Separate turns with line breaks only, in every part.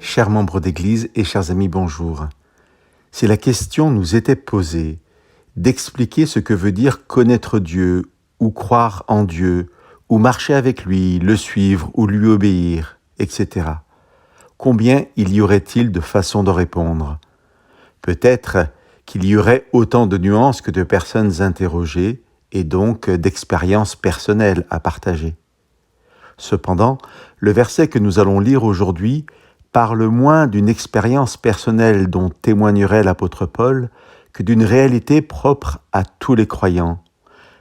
Chers membres d'Église et chers amis, bonjour. Si la question nous était posée d'expliquer ce que veut dire connaître Dieu, ou croire en Dieu, ou marcher avec lui, le suivre ou lui obéir, etc., combien il y aurait-il de façons de répondre? Peut-être qu'il y aurait autant de nuances que de personnes interrogées et donc d'expériences personnelles à partager. Cependant, le verset que nous allons lire aujourd'hui parle moins d'une expérience personnelle dont témoignerait l'apôtre Paul que d'une réalité propre à tous les croyants,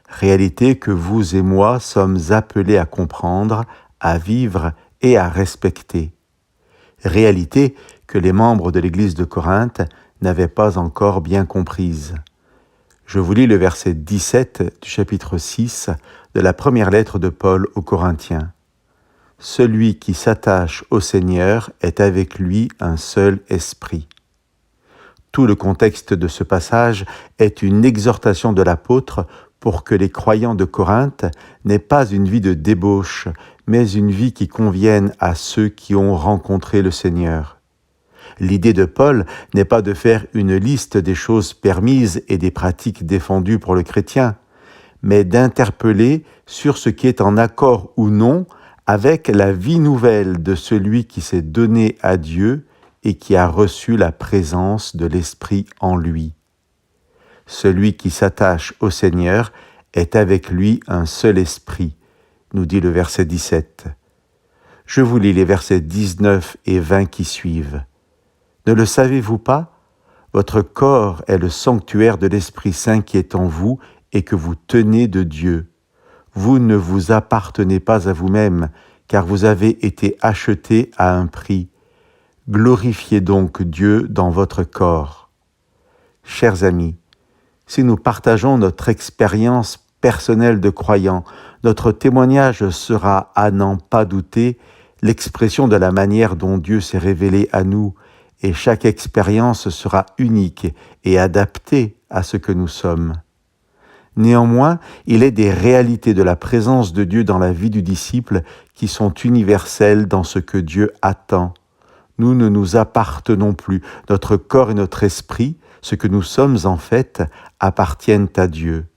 réalité que vous et moi sommes appelés à comprendre, à vivre et à respecter. Réalité que les membres de l'Église de Corinthe n'avaient pas encore bien comprise. Je vous lis le verset 17 du chapitre 6 de la première lettre de Paul aux Corinthiens. « Celui qui s'attache au Seigneur est avec lui un seul esprit. » Tout le contexte de ce passage est une exhortation de l'apôtre pour que les croyants de Corinthe n'aient pas une vie de débauche, mais une vie qui convienne à ceux qui ont rencontré le Seigneur. L'idée de Paul n'est pas de faire une liste des choses permises et des pratiques défendues pour le chrétien, mais d'interpeller sur ce qui est en accord ou non avec la vie nouvelle de celui qui s'est donné à Dieu et qui a reçu la présence de l'Esprit en lui. Celui qui s'attache au Seigneur est avec lui un seul esprit, nous dit le verset 17. Je vous lis les versets 19 et 20 qui suivent. Ne le savez-vous pas? Votre corps est le sanctuaire de l'Esprit Saint qui est en vous et que vous tenez de Dieu. Vous ne vous appartenez pas à vous-même, car vous avez été achetés à un prix. Glorifiez donc Dieu dans votre corps. Chers amis, si nous partageons notre expérience personnelle de croyant, notre témoignage sera, à n'en pas douter, l'expression de la manière dont Dieu s'est révélé à nous, et chaque expérience sera unique et adaptée à ce que nous sommes. Néanmoins, il est des réalités de la présence de Dieu dans la vie du disciple qui sont universelles dans ce que Dieu attend. Nous ne nous appartenons plus. Notre corps et notre esprit, ce que nous sommes en fait, appartiennent à Dieu.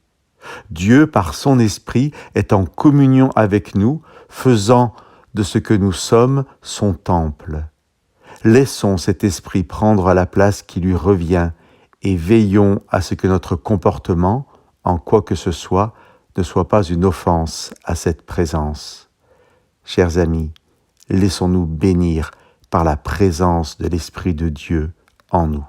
Dieu, par son esprit, est en communion avec nous, faisant de ce que nous sommes son temple. Laissons cet esprit prendre la place qui lui revient et veillons à ce que notre comportement, en quoi que ce soit, ne soit pas une offense à cette présence. Chers amis, laissons-nous bénir par la présence de l'Esprit de Dieu en nous.